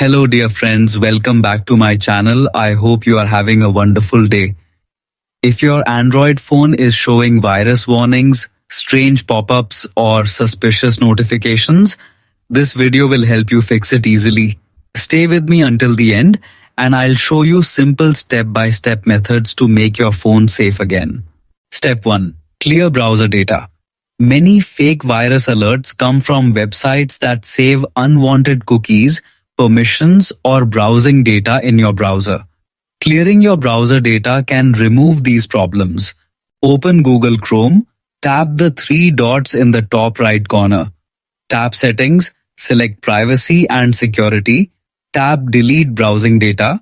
Hello dear friends, welcome back to my channel. I hope you are having a wonderful day. If your Android phone is showing virus warnings, strange pop-ups or suspicious notifications, this video will help you fix it easily. Stay with me until the end and I'll show you simple step-by-step methods to make your phone safe again. Step 1. Clear browser data. Many fake virus alerts come from websites that save unwanted cookies, permissions, or browsing data in your browser. Clearing your browser data can remove these problems. Open Google Chrome, tap the three dots in the top right corner. Tap Settings, select Privacy and Security, tap Delete Browsing Data,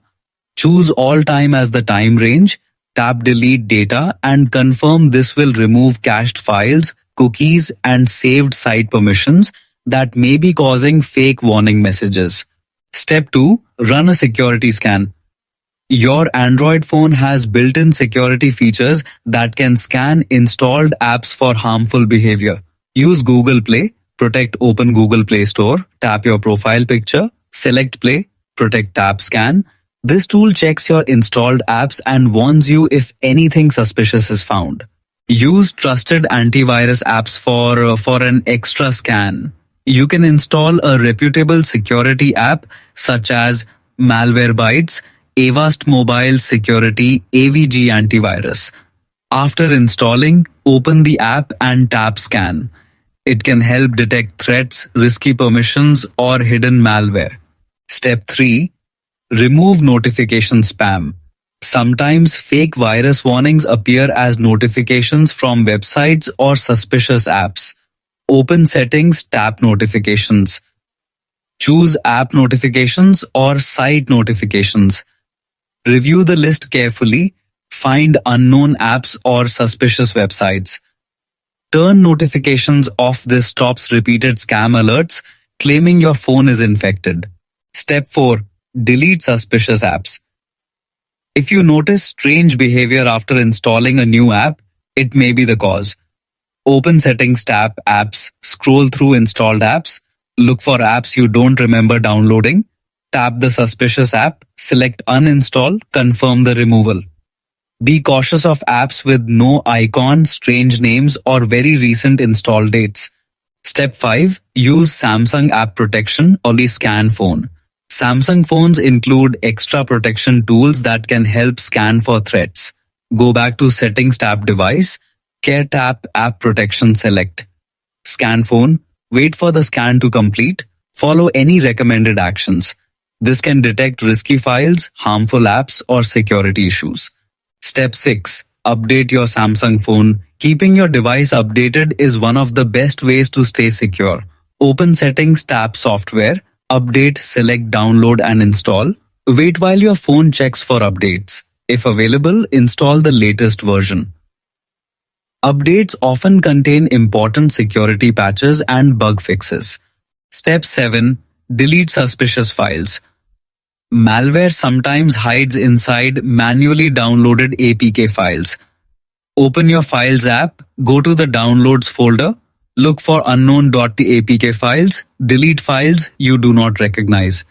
choose All Time as the time range, tap Delete Data and confirm this will remove cached files, cookies, and saved site permissions that may be causing fake warning messages. Step 2. Run a security scan. Your Android phone has built-in security features that can scan installed apps for harmful behavior. Use Google Play, open Google Play Store, tap your profile picture, select Play, tap Scan. This tool checks your installed apps and warns you if anything suspicious is found. Use trusted antivirus apps for an extra scan. You can install a reputable security app such as Malwarebytes, Avast Mobile Security AVG Antivirus. After installing, open the app and tap Scan. It can help detect threats, risky permissions, or hidden malware. Step 3. Remove notification spam. Sometimes fake virus warnings appear as notifications from websites or suspicious apps. Open Settings, tap Notifications. Choose App Notifications or Site Notifications. Review the list carefully. Find unknown apps or suspicious websites. Turn notifications off. This stops repeated scam alerts claiming your phone is infected. Step 4. Delete suspicious apps. If you notice strange behavior after installing a new app, it may be the cause. Open Settings, tap Apps, scroll through installed apps, look for apps you don't remember downloading, tap the suspicious app, select Uninstall, confirm the removal. Be cautious of apps with no icon, strange names, or very recent install dates. Step 5. Use Samsung App Protection or the Scan Phone. Samsung phones include extra protection tools that can help scan for threats. Go back to Settings, tap Device, Care, tap App Protection, select Scan Phone, wait for the scan to complete, follow any recommended actions. This can detect risky files, harmful apps, or security issues. Step 6. Update your Samsung phone. Keeping your device updated is one of the best ways to stay secure. Open Settings, tap Software, Update, select Download and install. Wait while your phone checks for updates. If available, install the latest version. Updates often contain important security patches and bug fixes. Step 7. Delete suspicious files. Malware sometimes hides inside manually downloaded APK files. Open your Files app, go to the Downloads folder, look for unknown.apk files, delete files you do not recognize.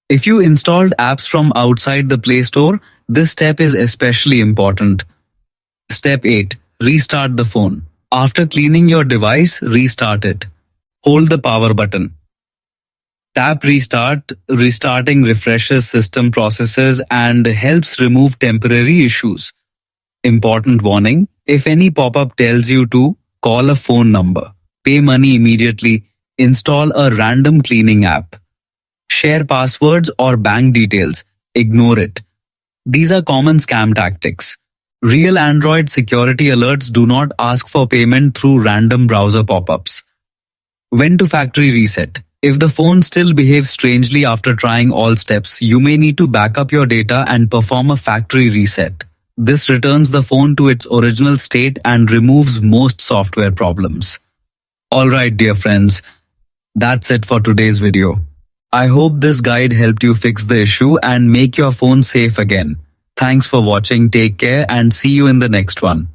If you installed apps from outside the Play Store, this step is especially important. Step 8. Restart the phone. After cleaning your device, restart it. Hold the power button. Tap Restart. Restarting refreshes system processes and helps remove temporary issues. Important warning: if any pop-up tells you to call a phone number, pay money immediately, install a random cleaning app, share passwords or bank details, ignore it. These are common scam tactics. Real Android security alerts do not ask for payment through random browser pop-ups. When to factory reset? If the phone still behaves strangely after trying all steps, you may need to back up your data and perform a factory reset. This returns the phone to its original state and removes most software problems. Alright dear friends, that's it for today's video. I hope this guide helped you fix the issue and make your phone safe again. Thanks for watching, take care and see you in the next one.